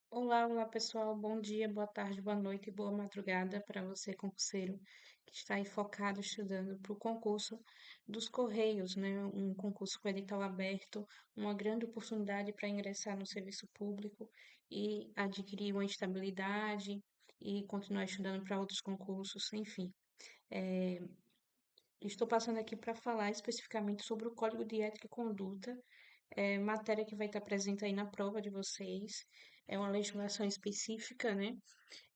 Olá pessoal, bom dia, boa tarde, boa noite e boa madrugada para você, concurseiro, que está aí focado estudando para o concurso dos Correios, né? Um concurso com edital aberto, uma grande oportunidade para ingressar no serviço público e adquirir uma estabilidade e continuar estudando para outros concursos, enfim. É, Estou passando aqui para falar especificamente sobre o Código de Ética e Conduta, matéria que vai estar presente aí na prova de vocês. É uma legislação específica, né?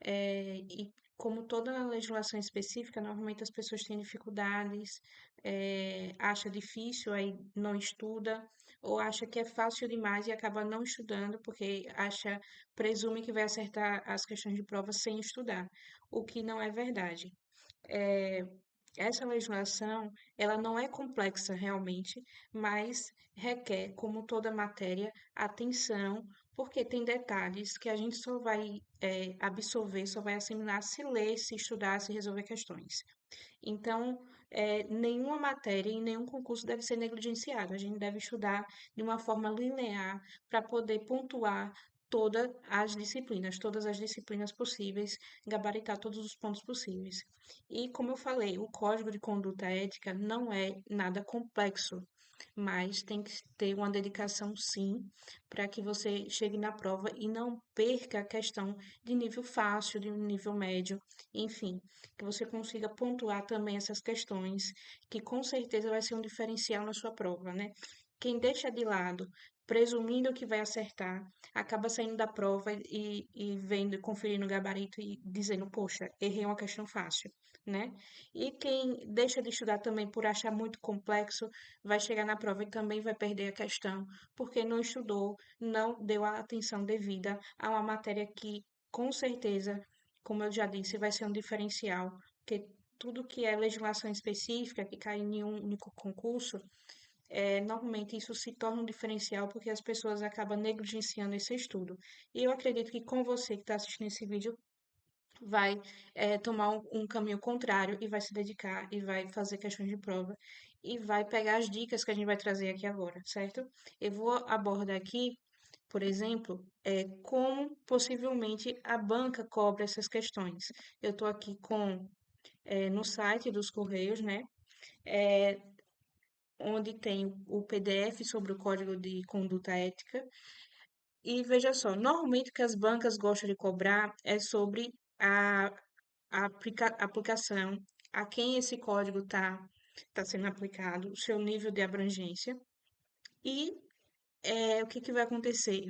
E como toda legislação específica, normalmente as pessoas têm dificuldades, acha difícil, aí não estuda, ou acha que é fácil demais e acaba não estudando, porque presume que vai acertar as questões de prova sem estudar, o que não é verdade. É, Essa legislação, ela não é complexa realmente, mas requer, como toda matéria, atenção, porque tem detalhes que a gente só vai absorver, só vai assimilar se ler, se estudar, se resolver questões. Então, nenhuma matéria em nenhum concurso deve ser negligenciada. A gente deve estudar de uma forma linear para poder pontuar todas as disciplinas possíveis, gabaritar todos os pontos possíveis. E, como eu falei, o Código de Conduta Ética não é nada complexo, mas tem que ter uma dedicação, sim, para que você chegue na prova e não perca a questão de nível fácil, de um nível médio, enfim, que você consiga pontuar também essas questões, que com certeza vai ser um diferencial na sua prova, né? Quem deixa de lado, presumindo que vai acertar, acaba saindo da prova e vendo, conferindo o gabarito e dizendo, poxa, errei uma questão fácil, né? E quem deixa de estudar também por achar muito complexo, vai chegar na prova e também vai perder a questão, porque não estudou, não deu a atenção devida a uma matéria que, com certeza, como eu já disse, vai ser um diferencial, porque tudo que é legislação específica, que cai em um único concurso, normalmente isso se torna um diferencial porque as pessoas acabam negligenciando esse estudo. E eu acredito que com você que está assistindo esse vídeo, vai tomar um caminho contrário e vai se dedicar e vai fazer questões de prova e vai pegar as dicas que a gente vai trazer aqui agora, certo? Eu vou abordar aqui, por exemplo, como possivelmente a banca cobra essas questões. Eu estou aqui no site dos Correios, né? É, onde tem o PDF sobre o Código de Conduta Ética. E veja só, normalmente o que as bancas gostam de cobrar é sobre a aplicação, a quem esse código tá sendo aplicado, o seu nível de abrangência. E o que que vai acontecer?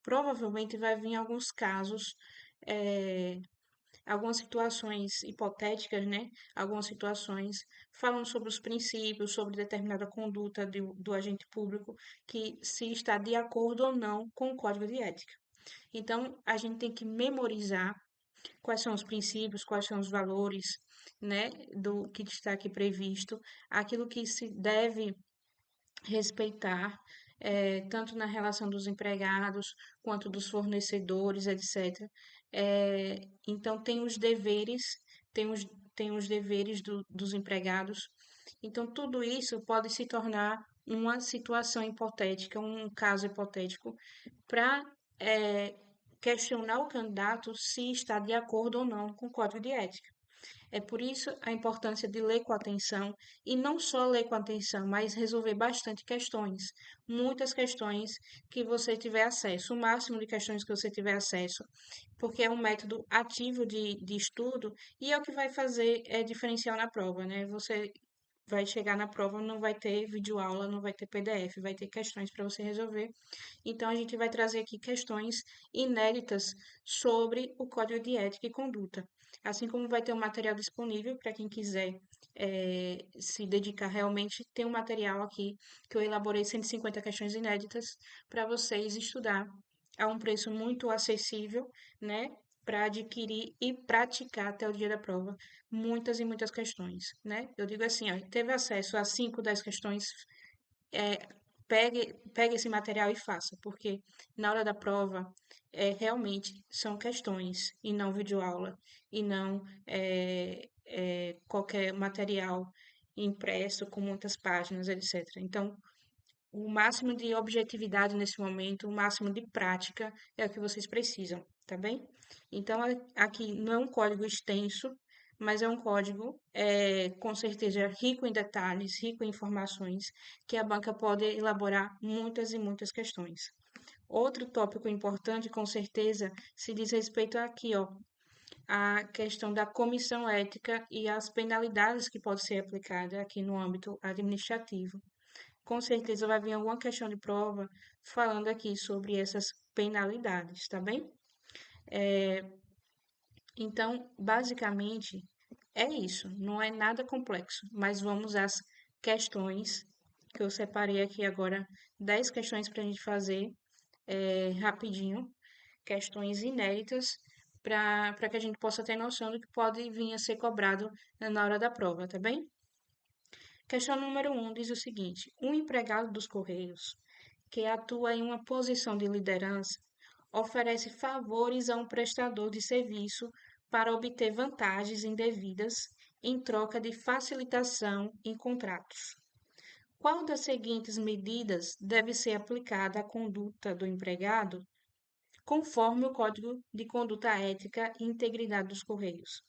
Provavelmente vai vir alguns casos, é, algumas situações hipotéticas, né? Algumas situações falando sobre os princípios, sobre determinada conduta do agente público, que se está de acordo ou não com o código de ética. Então, a gente tem que memorizar quais são os princípios, quais são os valores, né, do que está aqui previsto, aquilo que se deve respeitar, tanto na relação dos empregados quanto dos fornecedores, etc. Então, tem os, tem os deveres dos empregados. Então, tudo isso pode se tornar uma situação hipotética, um caso hipotético, para questionar o candidato se está de acordo ou não com o código de ética. É por isso a importância de ler com atenção e não só ler com atenção, mas resolver bastante questões, muitas questões que você tiver acesso, o máximo de questões que você tiver acesso, porque é um método ativo de estudo e é o que vai fazer diferencial na prova, né? Você vai chegar na prova, não vai ter videoaula, não vai ter PDF, vai ter questões para você resolver. Então, a gente vai trazer aqui questões inéditas sobre o Código de Ética e Conduta. Assim como vai ter um material disponível para quem quiser se dedicar realmente, tem um material aqui que eu elaborei 150 questões inéditas para vocês estudar a um preço muito acessível, né? Para adquirir e praticar até o dia da prova muitas e muitas questões, né? Eu digo assim, ó, teve acesso a 5, 10 questões, é, pegue esse material e faça, porque na hora da prova, realmente são questões e não videoaula, e não qualquer material impresso com muitas páginas, etc. Então, o máximo de objetividade nesse momento, o máximo de prática é o que vocês precisam, tá bem? Então, aqui não é um código extenso, mas é um código, com certeza, rico em detalhes, rico em informações, que a banca pode elaborar muitas e muitas questões. Outro tópico importante, com certeza, se diz respeito aqui, ó, a questão da comissão ética e as penalidades que podem ser aplicadas aqui no âmbito administrativo. Com certeza vai vir alguma questão de prova falando aqui sobre essas penalidades, tá bem? Então, basicamente, é isso. Não é nada complexo, mas vamos às questões que eu separei aqui agora, 10 questões para a gente fazer rapidinho, questões inéditas, para que a gente possa ter noção do que pode vir a ser cobrado na hora da prova, tá bem? Questão número 1 diz o seguinte: um empregado dos Correios que atua em uma posição de liderança oferece favores a um prestador de serviço para obter vantagens indevidas em troca de facilitação em contratos. Qual das seguintes medidas deve ser aplicada à conduta do empregado conforme o Código de Conduta Ética e Integridade dos Correios?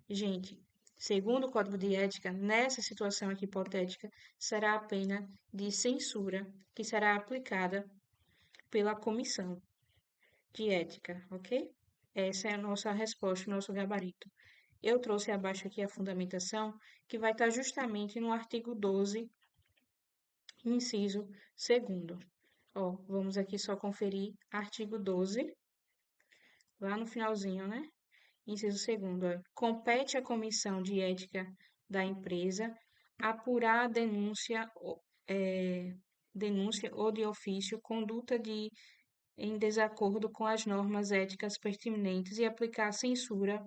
Gente, segundo o Código de Ética, nessa situação aqui hipotética, será a pena de censura que será aplicada pela comissão de ética, ok? Essa é a nossa resposta, o nosso gabarito. Eu trouxe abaixo aqui a fundamentação, que vai estar justamente no artigo 12, inciso 2º. Ó, vamos aqui só conferir artigo 12, lá no finalzinho, né? Inciso 2º, ó, compete à comissão de ética da empresa apurar a denúncia ou de ofício conduta em desacordo com as normas éticas pertinentes e aplicar a censura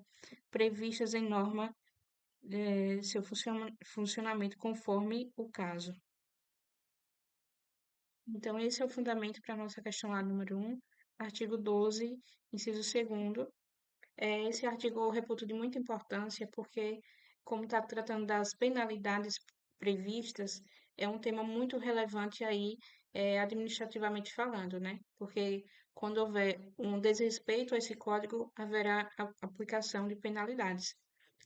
previstas em norma seu funcionamento conforme o caso. Então, esse é o fundamento para a nossa questão lá número 1, artigo 12, inciso 2º. Esse artigo eu reputo de muita importância porque, como está tratando das penalidades previstas, é um tema muito relevante aí, administrativamente falando, né? Porque quando houver um desrespeito a esse código, haverá a aplicação de penalidades.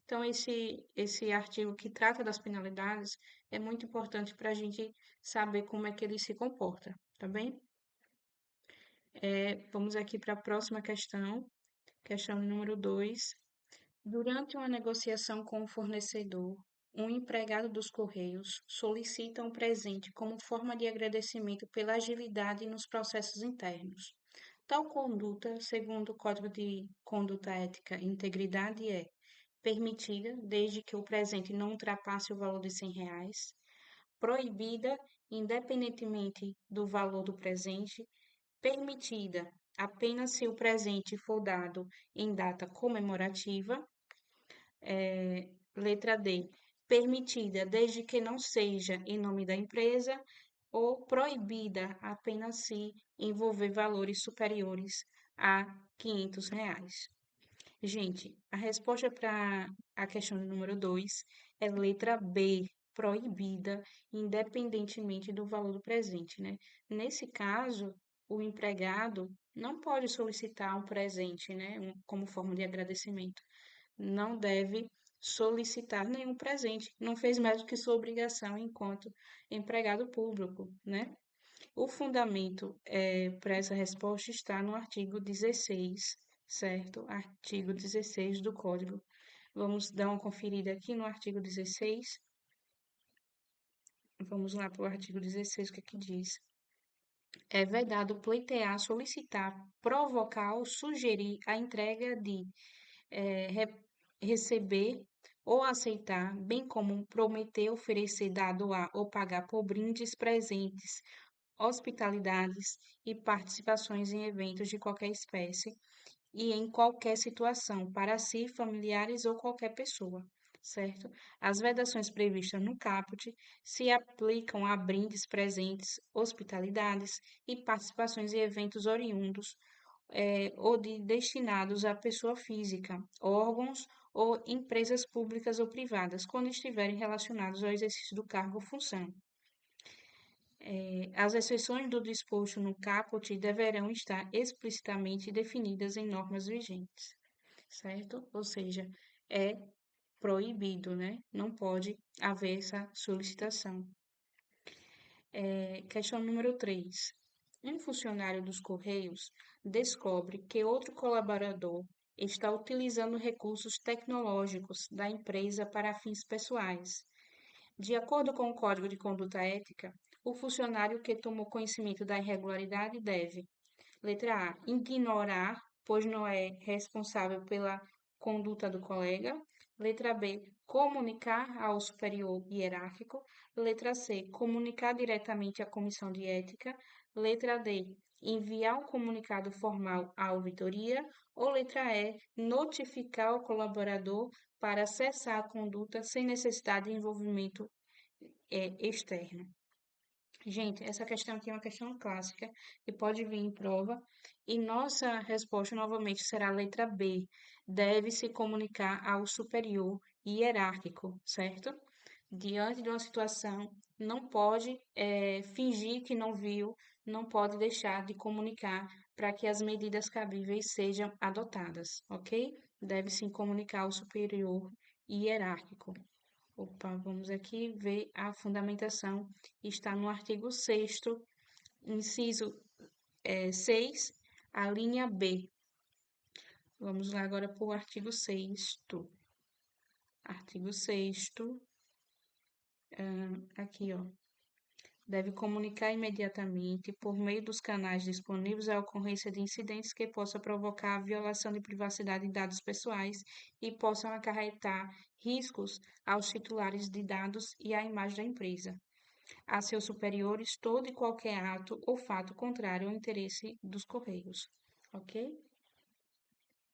Então, esse artigo que trata das penalidades é muito importante para a gente saber como é que ele se comporta, tá bem? Vamos aqui para a próxima questão, questão número 2. Durante uma negociação com o fornecedor, um empregado dos Correios solicita um presente como forma de agradecimento pela agilidade nos processos internos. Tal conduta, segundo o Código de Conduta Ética e Integridade, é permitida desde que o presente não ultrapasse o valor de R$ 100, proibida independentemente do valor do presente, permitida apenas se o presente for dado em data comemorativa. Letra D, permitida desde que não seja em nome da empresa, ou proibida apenas se envolver valores superiores a R$ 500. Gente, a resposta para a questão número 2 é letra B, proibida, independentemente do valor do presente, né? Nesse caso, o empregado não pode solicitar um presente, né, como forma de agradecimento. Não deve solicitar nenhum presente. Não fez mais do que sua obrigação enquanto empregado público, né? O fundamento para essa resposta está no artigo 16, certo? Artigo 16 do Código. Vamos dar uma conferida aqui no artigo 16. Vamos lá para o artigo 16, o que é que diz? É vedado pleitear, solicitar, provocar ou sugerir a entrega de receber ou aceitar, bem como prometer, oferecer, dar, doar ou pagar por brindes, presentes, hospitalidades e participações em eventos de qualquer espécie e em qualquer situação, para si, familiares ou qualquer pessoa, certo? As vedações previstas no caput se aplicam a brindes, presentes, hospitalidades e participações em eventos oriundos ou destinados à pessoa física, órgãos ou empresas públicas ou privadas, quando estiverem relacionados ao exercício do cargo ou função. As exceções do disposto no caput deverão estar explicitamente definidas em normas vigentes, certo? Ou seja, é proibido, né? Não pode haver essa solicitação. Questão número 3. Um funcionário dos Correios descobre que outro colaborador está utilizando recursos tecnológicos da empresa para fins pessoais. De acordo com o Código de Conduta Ética, o funcionário que tomou conhecimento da irregularidade deve: letra A, ignorar, pois não é responsável pela conduta do colega. Letra B, comunicar ao superior hierárquico. Letra C, comunicar diretamente à comissão de ética. Letra D, enviar um comunicado formal à auditoria. Ou letra E, notificar o colaborador para cessar a conduta sem necessidade de envolvimento externo. Gente, essa questão aqui é uma questão clássica que pode vir em prova e nossa resposta novamente será a letra B. Deve se comunicar ao superior hierárquico, certo? Diante de uma situação, não pode fingir que não viu, não pode deixar de comunicar para que as medidas cabíveis sejam adotadas, ok? Deve se comunicar ao superior hierárquico. Opa, vamos aqui ver a fundamentação. Está no artigo 6º, inciso 6, a linha B. Vamos lá agora para o artigo 6º. Artigo 6º, aqui, ó. Deve comunicar imediatamente, por meio dos canais disponíveis, a ocorrência de incidentes que possam provocar a violação de privacidade de dados pessoais e possam acarretar riscos aos titulares de dados e à imagem da empresa, a seus superiores, todo e qualquer ato ou fato contrário ao interesse dos Correios. Ok?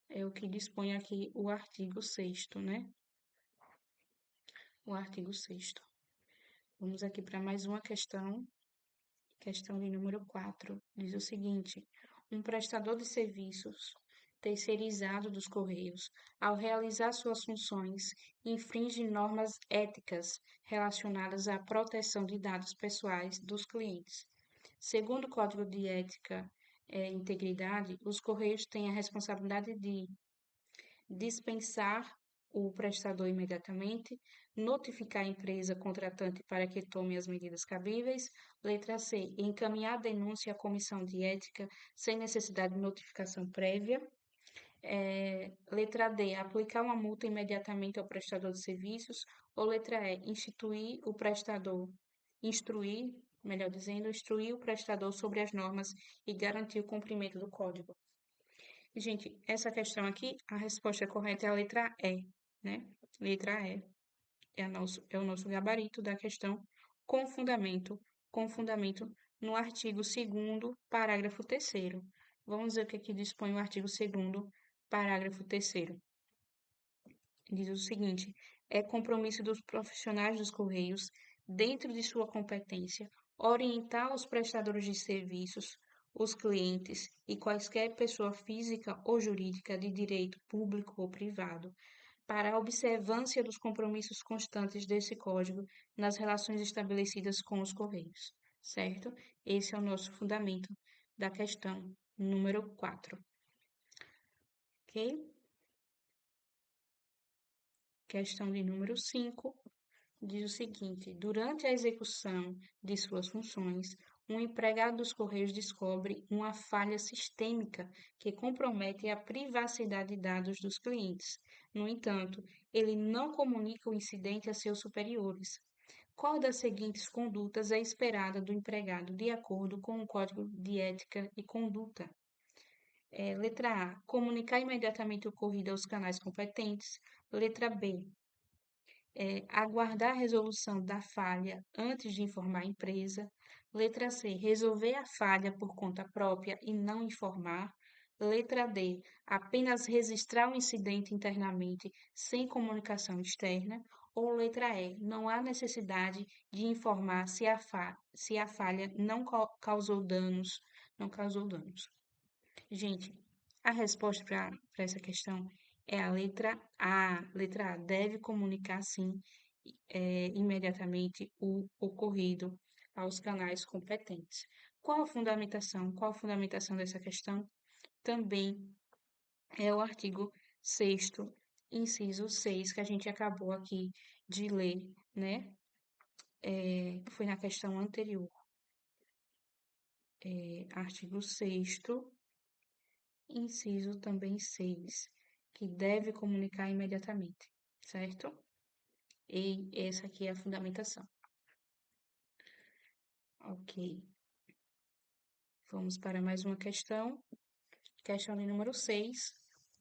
É o que dispõe aqui o artigo 6º, né? O artigo 6º. Vamos aqui para mais uma questão. Questão de número 4. Diz o seguinte: um prestador de serviços terceirizado dos Correios, ao realizar suas funções, infringe normas éticas relacionadas à proteção de dados pessoais dos clientes. Segundo o Código de Ética e Integridade, os Correios têm a responsabilidade de dispensar o prestador imediatamente, notificar a empresa contratante para que tome as medidas cabíveis. Letra C, encaminhar a denúncia à comissão de ética sem necessidade de notificação prévia. Letra D, aplicar uma multa imediatamente ao prestador de serviços. Ou letra E, instruir o prestador sobre as normas e garantir o cumprimento do código. Gente, essa questão aqui, a resposta correta é a letra E, né? Letra E é o nosso gabarito da questão com fundamento no artigo 2º, parágrafo 3º. Vamos ver o que aqui dispõe o artigo 2º, parágrafo 3º. Diz o seguinte: é compromisso dos profissionais dos Correios, dentro de sua competência, orientar os prestadores de serviços, os clientes e quaisquer pessoa física ou jurídica de direito público ou privado, para a observância dos compromissos constantes desse Código nas relações estabelecidas com os Correios, certo? Esse é o nosso fundamento da questão número 4, ok? Questão de número 5 diz o seguinte: durante a execução de suas funções, um empregado dos Correios descobre uma falha sistêmica que compromete a privacidade de dados dos clientes. No entanto, ele não comunica o incidente a seus superiores. Qual das seguintes condutas é esperada do empregado de acordo com o Código de Ética e Conduta? Letra A, comunicar imediatamente o ocorrido aos canais competentes. Letra B, aguardar a resolução da falha antes de informar a empresa. Letra C, resolver a falha por conta própria e não informar. Letra D, apenas registrar o incidente internamente sem comunicação externa. Ou letra E, não há necessidade de informar se a falha não causou danos, não causou danos. Gente, a resposta para essa questão é a letra A. Letra A, deve comunicar, sim, imediatamente o ocorrido aos canais competentes. Qual a fundamentação? Qual a fundamentação dessa questão? Também é o artigo 6º, inciso 6, que a gente acabou aqui de ler, né? Foi na questão anterior. Artigo 6º, inciso também 6, que deve comunicar imediatamente, certo? E essa aqui é a fundamentação. Ok. Vamos para mais uma questão. Questão de número 6.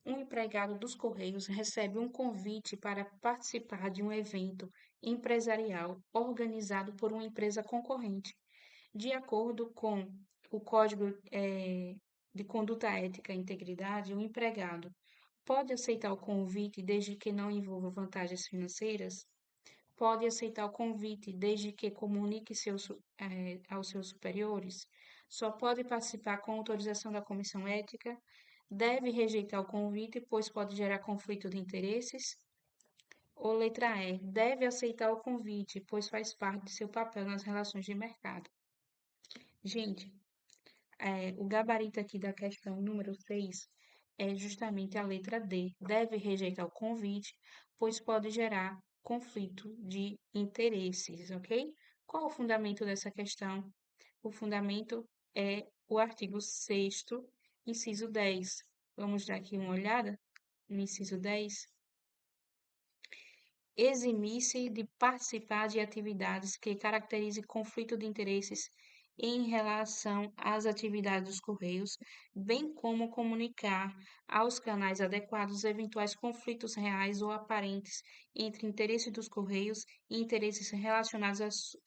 Um empregado dos Correios recebe um convite para participar de um evento empresarial organizado por uma empresa concorrente. De acordo com o Código de Conduta Ética e Integridade, o empregado pode aceitar o convite desde que não envolva vantagens financeiras? Pode aceitar o convite desde que comunique aos seus superiores? Só pode participar com autorização da comissão ética? Deve rejeitar o convite, pois pode gerar conflito de interesses? Ou letra E, deve aceitar o convite, pois faz parte de seu papel nas relações de mercado. Gente, o gabarito aqui da questão número 6 é justamente a letra D. Deve rejeitar o convite, pois pode gerar conflito de interesses, ok? Qual o fundamento dessa questão? O fundamento é o artigo 6º, inciso 10. Vamos dar aqui uma olhada no inciso 10. Eximir-se de participar de atividades que caracterizem conflito de interesses em relação às atividades dos Correios, bem como comunicar aos canais adequados eventuais conflitos reais ou aparentes entre interesses dos Correios e interesses relacionados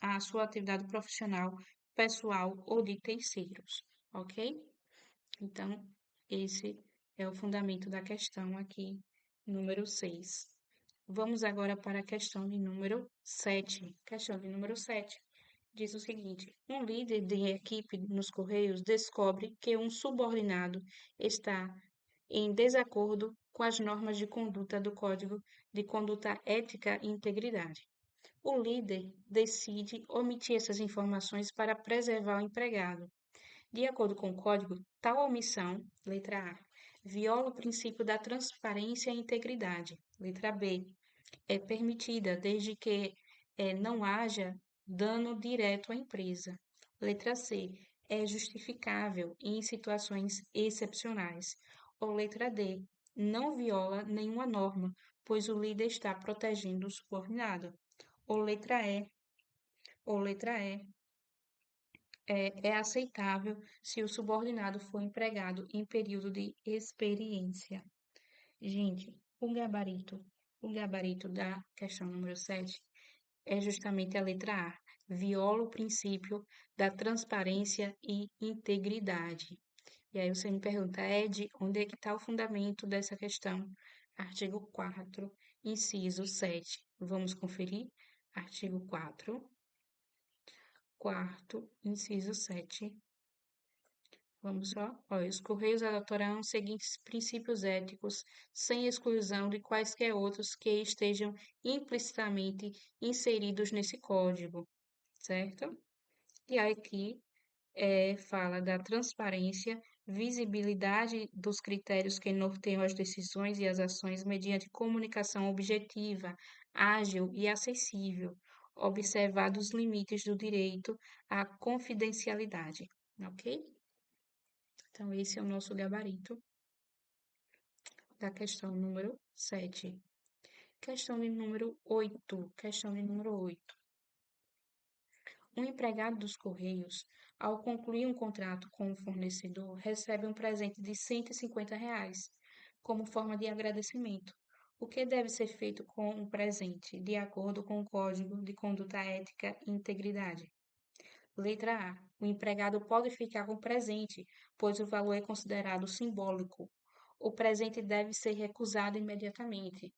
à sua atividade profissional, pessoal ou de terceiros, ok? Então, esse é o fundamento da questão aqui, número 6. Vamos agora para a questão de número 7. Questão de número 7 diz o seguinte: um líder de equipe nos Correios descobre que um subordinado está em desacordo com as normas de conduta do Código de Conduta Ética e Integridade. O líder decide omitir essas informações para preservar o empregado. De acordo com o Código, tal omissão, letra A, viola o princípio da transparência e integridade. Letra B, é permitida desde que não haja dano direto à empresa. Letra C, é justificável em situações excepcionais. Ou letra D, não viola nenhuma norma, pois o líder está protegendo o subordinado. Ou letra E, ou letra E, é aceitável se o subordinado for empregado em período de experiência. Gente, o gabarito da questão número 7 é justamente a letra A. Viola o princípio da transparência e integridade. E aí você me pergunta, Ed, onde é que está o fundamento dessa questão? Artigo 4, inciso 7. Vamos conferir? Artigo 4, quarto, inciso 7. Vamos só? Olha, os Correios adotarão os seguintes princípios éticos, sem exclusão de quaisquer outros que estejam implicitamente inseridos nesse código, certo? E aqui fala da transparência, visibilidade dos critérios que norteiam as decisões e as ações mediante comunicação objetiva, ágil e acessível, observados os limites do direito à confidencialidade, ok? Então, esse é o nosso gabarito da questão número 7. Questão de número 8. Questão de número 8. Um empregado dos Correios, ao concluir um contrato com um fornecedor, recebe um presente de R$ 150 como forma de agradecimento. O que deve ser feito com o presente, de acordo com o Código de Conduta Ética e Integridade? Letra A. O empregado pode ficar com o presente, pois o valor é considerado simbólico. O presente deve ser recusado imediatamente.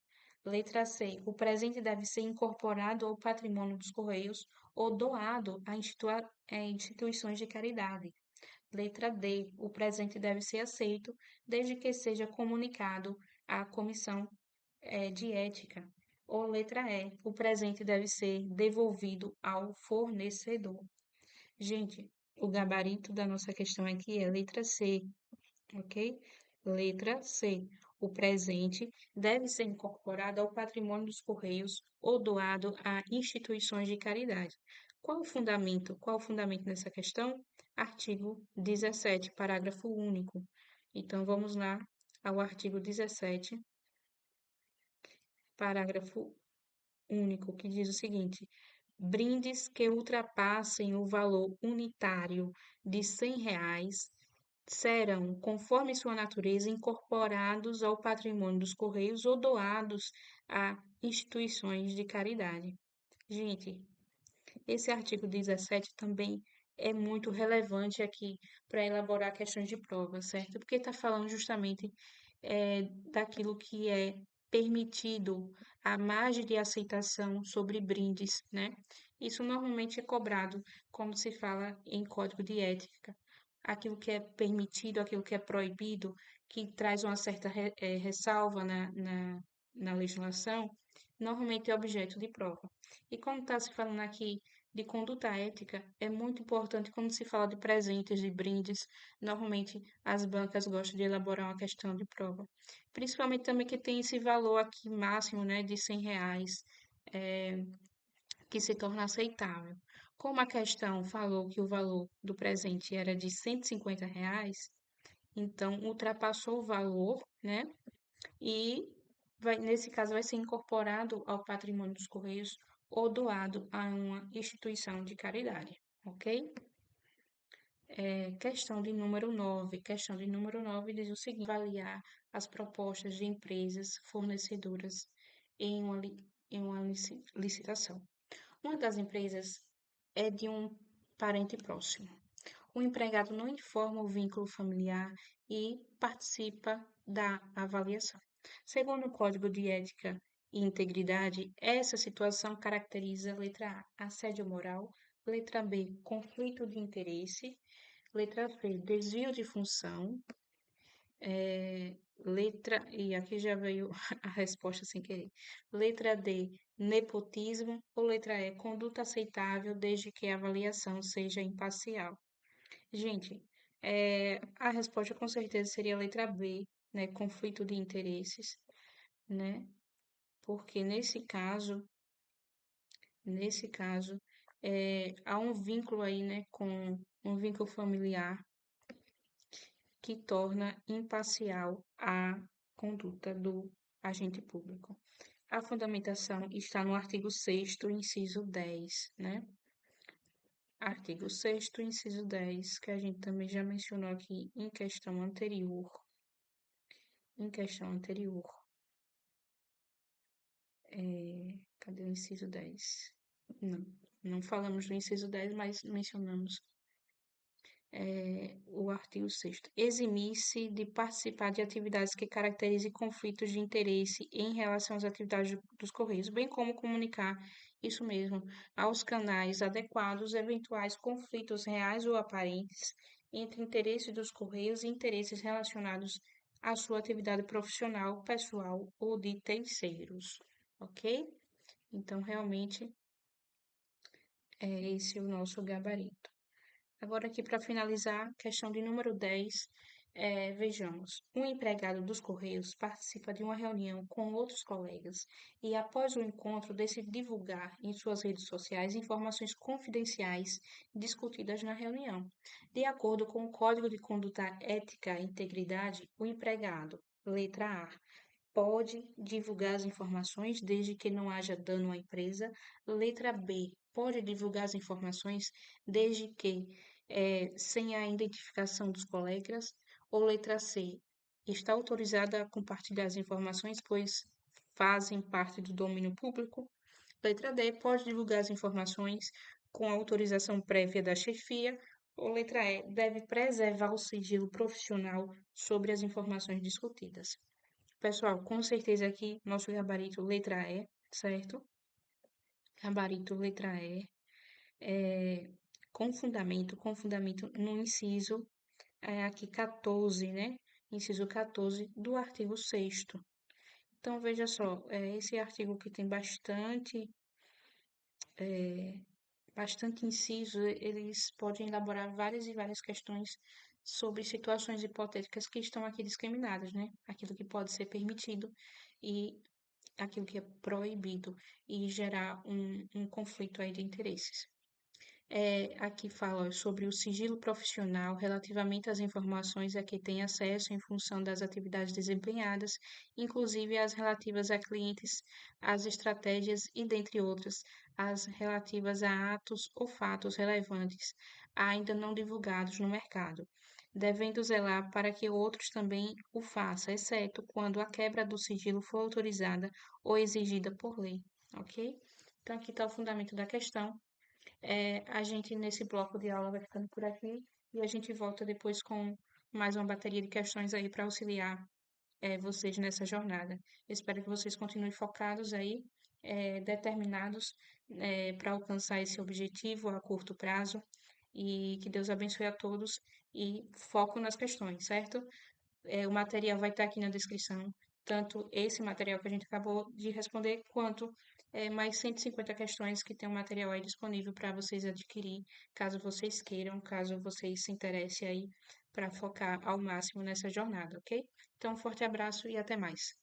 Letra C. O presente deve ser incorporado ao patrimônio dos Correios ou doado a instituições de caridade. Letra D. O presente deve ser aceito, desde que seja comunicado à comissão de ética. Ou letra E. O presente deve ser devolvido ao fornecedor. Gente, o gabarito da nossa questão aqui é letra C, ok? Letra C. O presente deve ser incorporado ao patrimônio dos Correios ou doado a instituições de caridade. Qual o fundamento? Qual o fundamento nessa questão? Artigo 17, parágrafo único. Então, vamos lá ao artigo 17, parágrafo único, que diz o seguinte: brindes que ultrapassem o valor unitário de R$ 100 serão, conforme sua natureza, incorporados ao patrimônio dos Correios ou doados a instituições de caridade. Gente, esse artigo 17 também é muito relevante aqui para elaborar questões de prova, certo? Porque está falando justamente daquilo que é permitido, a margem de aceitação sobre brindes, né? Isso normalmente é cobrado quando se fala em código de ética. Aquilo que é permitido, aquilo que é proibido, que traz uma certa ressalva na legislação, normalmente é objeto de prova. E como está se falando aqui de conduta ética, é muito importante quando se fala de presentes, de brindes. Normalmente as bancas gostam de elaborar uma questão de prova. Principalmente também que tem esse valor aqui máximo, né, de R$ 100, que se torna aceitável. Como a questão falou que o valor do presente era de R$ 150, então ultrapassou o valor, né? E nesse caso vai ser incorporado ao patrimônio dos Correios ou doado a uma instituição de caridade, ok? Questão de número 9. Questão de número 9 diz o seguinte: avaliar as propostas de empresas fornecedoras em uma licitação. Uma das empresas é de um parente próximo. O empregado não informa o vínculo familiar e participa da avaliação. Segundo o Código de Ética e Integridade, essa situação caracteriza letra A, assédio moral, letra B, conflito de interesse, letra C, desvio de função, e aqui já veio a resposta sem querer. Letra D, nepotismo, ou letra E, conduta aceitável desde que a avaliação seja imparcial. Gente, a resposta com certeza seria a letra B, né? Conflito de interesses, né? Porque nesse caso, há um vínculo aí, né? Com um vínculo familiar que torna imparcial a conduta do agente público. A fundamentação está no artigo 6º, inciso 10, né? Artigo 6º, inciso 10, que a gente também já mencionou aqui em questão anterior. Cadê o inciso 10? Não, não falamos do inciso 10, mas mencionamos o artigo 6º. Eximir-se de participar de atividades que caracterizem conflitos de interesse em relação às atividades dos Correios, bem como comunicar, isso mesmo, aos canais adequados eventuais conflitos reais ou aparentes entre interesses dos Correios e interesses relacionados à sua atividade profissional, pessoal ou de terceiros, ok? Então, realmente, é esse o nosso gabarito. Agora, aqui para finalizar, questão de número 10, vejamos. Um empregado dos Correios participa de uma reunião com outros colegas e, após o encontro, decide divulgar em suas redes sociais informações confidenciais discutidas na reunião. De acordo com o Código de Conduta Ética e Integridade, o empregado, letra A, pode divulgar as informações desde que não haja dano à empresa. Letra B, pode divulgar as informações desde que sem a identificação dos colegas. Ou letra C, está autorizada a compartilhar as informações, pois fazem parte do domínio público. Letra D, pode divulgar as informações com autorização prévia da chefia. Ou letra E, deve preservar o sigilo profissional sobre as informações discutidas. Pessoal, com certeza aqui nosso gabarito letra E, certo? Gabarito letra E, com fundamento no inciso aqui 14, né? Inciso 14 do artigo 6º. Então, veja só, esse artigo que tem bastante inciso, eles podem elaborar várias e várias questões sobre situações hipotéticas que estão aqui discriminadas, né? Aquilo que pode ser permitido e aquilo que é proibido, e gerar um conflito aí de interesses. Aqui fala sobre o sigilo profissional relativamente às informações a que tem acesso em função das atividades desempenhadas, inclusive as relativas a clientes, as estratégias e, dentre outras, as relativas a atos ou fatos relevantes ainda não divulgados no mercado, devendo zelar para que outros também o façam, exceto quando a quebra do sigilo for autorizada ou exigida por lei, ok? Então, aqui está o fundamento da questão. A gente, nesse bloco de aula, vai ficando por aqui e a gente volta depois com mais uma bateria de questões aí para auxiliar vocês nessa jornada. Espero que vocês continuem focados aí, determinados para alcançar esse objetivo a curto prazo e que Deus abençoe a todos e foco nas questões, certo? O material vai estar aqui na descrição, tanto esse material que a gente acabou de responder, quanto mais 150 questões que tem um material aí disponível para vocês adquirir, caso vocês queiram, caso vocês se interessem aí para focar ao máximo nessa jornada, ok? Então, um forte abraço e até mais.